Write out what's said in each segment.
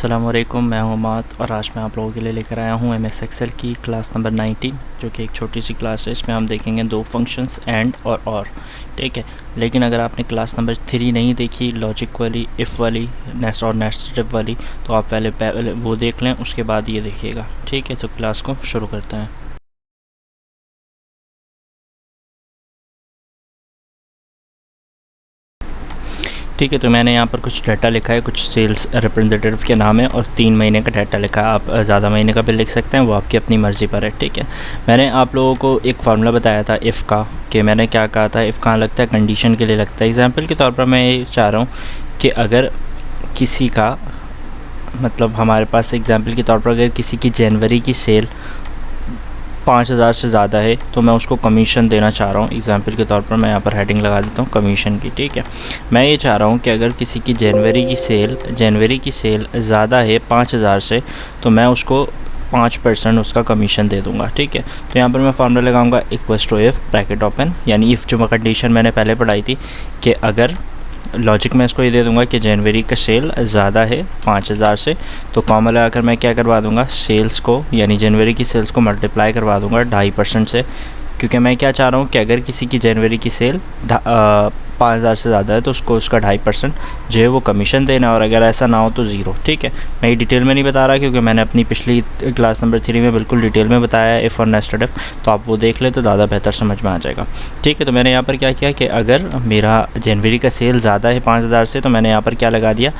अस्सलाम वालेकुम, मैं हूं मात और आज मैं आप लोगों के लिए लेकर आया हूं एमएस एक्सेल की क्लास नंबर 19, जो कि एक छोटी सी क्लास है। इसमें हम देखेंगे दो फंक्शंस एंड और ठीक है। लेकिन अगर आपने क्लास नंबर 3 नहीं देखी, लॉजिक वाली, इफ़ वाली, नेस्ट और नेस्ट इफ वाली, तो आप पहले वो देख लें, उसके बाद ये देखिएगा। ठीक है, तो क्लास को शुरू करते हैं। ठीक है, तो मैंने यहाँ पर कुछ डाटा लिखा है, कुछ सेल्स रिप्रेजेंटेटिव के नाम है और 3 महीने का डाटा लिखा है। आप ज़्यादा महीने का भी लिख सकते हैं, वो आपकी अपनी मर्ज़ी पर है। ठीक है, मैंने आप लोगों को एक फार्मूला बताया था इफ़ का, कि मैंने क्या कहा था, इफ़ कहाँ लगता है, कंडीशन के लिए लगता है। एग्जांपल के तौर पर मैं ये चाह रहा हूँ कि अगर किसी का, मतलब हमारे पास एग्जांपल के तौर पर अगर किसी की जनवरी की सेल 5,000 से ज़्यादा है तो मैं उसको कमीशन देना चाह रहा हूँ। एग्जांपल के तौर पर मैं यहाँ पर हेडिंग लगा देता हूँ कमीशन की। ठीक है, मैं ये चाह रहा हूँ कि अगर किसी की जनवरी की सेल ज़्यादा है 5,000 से, तो मैं उसको 5% उसका कमीशन दे दूंगा। ठीक है, तो यहाँ पर मैं फार्मूला लगाऊंगा equals to if bracket open, यानी इफ़ जो कंडीशन मैंने पहले पढ़ाई थी कि अगर लॉजिक में इसको ये दे दूंगा कि जनवरी का सेल ज़्यादा है 5,000 से, तो कॉमा लगाकर मैं क्या करवा दूंगा, सेल्स को यानी जनवरी की सेल्स को मल्टीप्लाई करवा दूंगा 2.5% से, क्योंकि मैं क्या चाह रहा हूँ कि अगर किसी की जनवरी की सेल 5,000 से ज़्यादा है तो उसको उसका 2.5% जो है वो कमीशन देना, और अगर ऐसा ना हो तो ज़ीरो। ठीक है, मैं ये डिटेल में नहीं बता रहा क्योंकि मैंने अपनी पिछली क्लास नंबर 3 में बिल्कुल डिटेल में बताया है इफ़ और नेस्टेड इफ़, तो आप वो देख ले तो ज़्यादा बेहतर समझ में आ जाएगा। ठीक है, तो मैंने यहाँ पर क्या किया कि अगर मेरा जनवरी का सेल ज़्यादा है 5,000 से, तो मैंने यहाँ पर क्या लगा दिया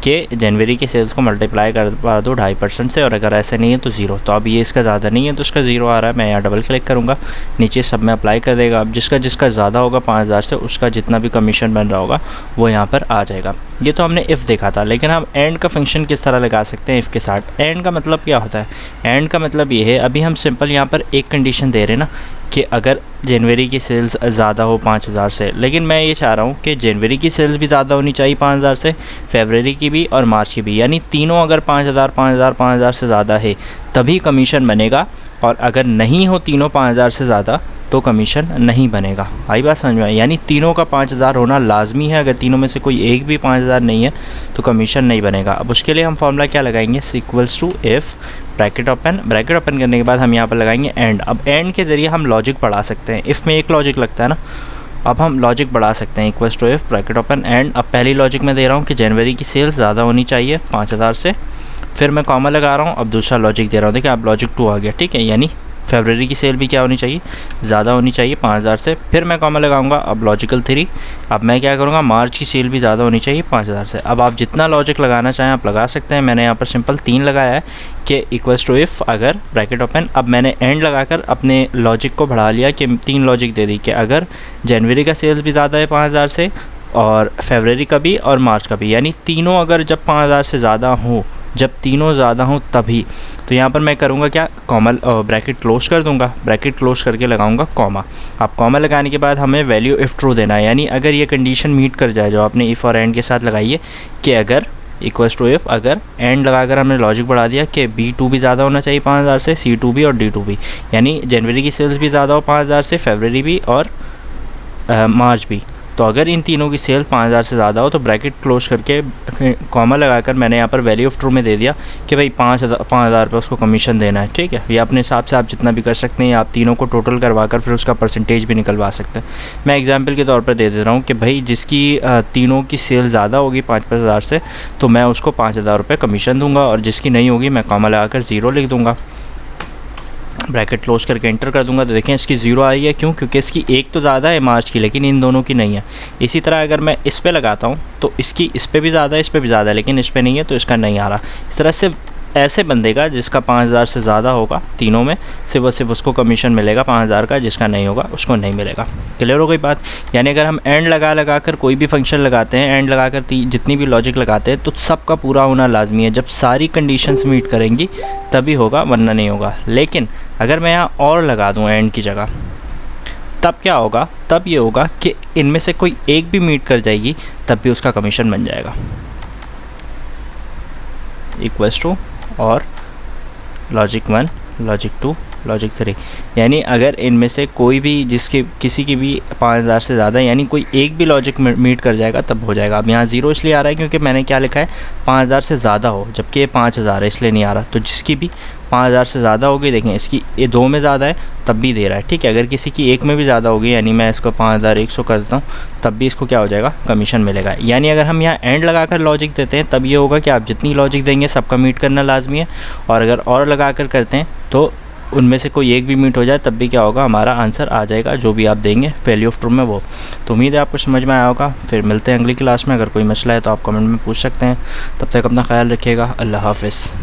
कि जनवरी के सेल्स को मल्टीप्लाई करवा दो 2.5% से, और अगर ऐसा नहीं है तो ज़ीरो। तो अब ये इसका ज़्यादा नहीं है तो इसका ज़ीरो आ रहा है, मैं यहाँ डबल क्लिक करूँगा, नीचे सब में अप्लाई कर देगा। अब जिसका जिसका ज़्यादा होगा 5,000 से, उसका जितना भी कमीशन बन रहा होगा वो यहाँ पर आ जाएगा। ये तो हमने इफ़ देखा था, लेकिन हम एंड का फंक्शन किस तरह लगा सकते हैं इफ़ के साथ। एंड का मतलब क्या होता है, एंड का मतलब ये है, अभी हम सिंपल यहाँ पर एक कंडीशन दे रहे हैं ना कि अगर जनवरी की सेल्स ज़्यादा हो 5,000 से, लेकिन मैं ये चाह रहा हूँ कि जनवरी की सेल्स भी ज़्यादा होनी चाहिए 5,000 से, फरवरी की भी और मार्च की भी, यानी तीनों अगर 5,000 से ज़्यादा है तभी कमीशन बनेगा, और अगर नहीं हो तीनों 5,000 से ज़्यादा तो कमीशन नहीं बनेगा। आई बात समझ में? यानी तीनों का 5,000 होना लाजमी है, अगर तीनों में से कोई एक भी 5,000 नहीं है तो कमीशन नहीं बनेगा। अब उसके लिए हम फॉर्मूला क्या लगाएंगे, equals to if bracket open करने के बाद हम यहाँ पर लगाएंगे एंड। अब एंड के ज़रिए हम लॉजिक बढ़ा सकते हैं, इफ़ में एक लॉजिक लगता है ना, अब हम लॉजिक बढ़ा सकते हैं equals to if bracket open and. अब पहली लॉजिक में दे रहा हूँ कि जनवरी की सेल्स ज़्यादा होनी चाहिए 5,000 से, फिर मैं कॉमा लगा रहा हूँ। अब दूसरा लॉजिक दे रहा हूँ, देखिए अब लॉजिक 2 आ गया। ठीक है, यानी फरवरी की सेल भी क्या होनी चाहिए, ज़्यादा होनी चाहिए 5,000 से, फिर मैं कॉमा लगाऊंगा। अब लॉजिकल 3, अब मैं क्या करूँगा, मार्च की सेल भी ज़्यादा होनी चाहिए 5,000 से। अब आप जितना लॉजिक लगाना चाहें आप लगा सकते हैं, मैंने यहाँ पर सिंपल 3 लगाया है कि इक्वल्स टू इफ़ अगर ब्रैकेट ओपन। अब मैंने एंड लगाकर अपने लॉजिक को बढ़ा लिया कि 3 लॉजिक दे दी कि अगर जनवरी का सेल्स भी ज़्यादा है 5,000 से, और फरवरी का भी और मार्च का भी, यानी तीनों अगर जब 5,000 से ज़्यादा हो, जब तीनों ज़्यादा हों तभी, तो यहाँ पर मैं करूँगा क्या, कॉमा ब्रैकेट क्लोज कर दूँगा, ब्रैकेट क्लोज करके लगाऊँगा कॉमा। अब कॉमा लगाने के बाद हमें वैल्यू इफ़ ट्रू देना है, यानी अगर ये कंडीशन मीट कर जाए जो आपने इफ़ और एंड के साथ लगाई है कि अगर इक्वल्स टू इफ़ अगर एंड लगाकर हमने लॉजिक बढ़ा दिया कि B2 भी ज़्यादा होना चाहिए 5,000 से, C2 भी और D2 भी, यानी जनवरी की सेल्स भी ज़्यादा हो 5,000 से, फरवरी भी और मार्च भी। तो अगर इन तीनों की सेल 5,000 से ज़्यादा हो तो ब्रैकेट क्लोज करके कॉमा लगाकर मैंने यहाँ पर वैल्यू ऑफ ट्रू में दे दिया कि भाई 5,000 रुपये उसको कमीशन देना है। ठीक है, ये अपने हिसाब से आप जितना भी कर सकते हैं, आप तीनों को टोटल करवा कर फिर उसका परसेंटेज भी निकलवा सकते हैं। मैं एग्जांपल के तौर पर दे रहा हूँ कि भाई जिसकी तीनों की सेल ज़्यादा होगी 5,000 से, तो मैं उसको 5,000 रुपये कमीशन दूँगा, और जिसकी नहीं होगी मैं कॉमा लगाकर 0 लिख दूँगा, ब्रैकेट क्लोज करके एंटर कर दूंगा। तो देखें इसकी 0 आई है, क्यों, क्योंकि इसकी एक तो ज़्यादा है मार्च की, लेकिन इन दोनों की नहीं है। इसी तरह अगर मैं इस पे लगाता हूँ तो इसकी इस पे भी ज़्यादा है, इस पे भी ज़्यादा है, लेकिन इस पे नहीं है तो इसका नहीं आ रहा। इस तरह से ऐसे बंदे का जिसका 5,000 से ज़्यादा होगा तीनों में सिर्फ उसको कमीशन मिलेगा 5,000 का, जिसका नहीं होगा उसको नहीं मिलेगा। क्लियर हो गई बात? यानी अगर हम एंड लगा कर कोई भी फंक्शन लगाते हैं, एंड लगाकर जितनी भी लॉजिक लगाते हैं, तो सबका पूरा होना लाजमी है। जब सारी कंडीशंस मीट करेंगी तभी होगा, वरना नहीं होगा। लेकिन अगर मैं यहाँ और लगा दूँ एंड की जगह, तब क्या होगा, तब ये होगा कि इनमें से कोई एक भी मीट कर जाएगी तब भी उसका कमीशन बन जाएगा। इक्वल्स टू और लॉजिक 1, लॉजिक 2, लॉजिक 3, यानी अगर इनमें से कोई भी किसी की भी 5000 से ज़्यादा, यानी कोई एक भी लॉजिक मीट कर जाएगा तब हो जाएगा। अब यहाँ 0 इसलिए आ रहा है क्योंकि मैंने क्या लिखा है 5000 से ज़्यादा हो, जबकि ये 5000 है इसलिए नहीं आ रहा। तो जिसकी भी 5000 से ज़्यादा होगी, देखें इसकी ये 2 में ज़्यादा है तब भी दे रहा है, ठीक है। अगर किसी की 1 में भी ज़्यादा होगी, यानी मैं इसको 5100 कर देता हूँ, तब भी इसको क्या हो जाएगा, कमीशन मिलेगा। यानी अगर हम यहाँ एंड लगाकर लॉजिक देते हैं तब ये होगा कि आप जितनी लॉजिक देंगे सबका मीट करना लाजमी है, और अगर और लगाकर करते हैं तो उनमें से कोई एक भी मीट हो जाए तब भी क्या होगा, हमारा आंसर आ जाएगा जो भी आप देंगे वैल्यू ऑफ ट्रू में वो। तो उम्मीद है आपको समझ में आया होगा। फिर मिलते हैं अगली क्लास में। अगर कोई मसला है तो आप कमेंट में पूछ सकते हैं। तब तक अपना ख्याल रखिएगा। अल्लाह हाफ़िज़।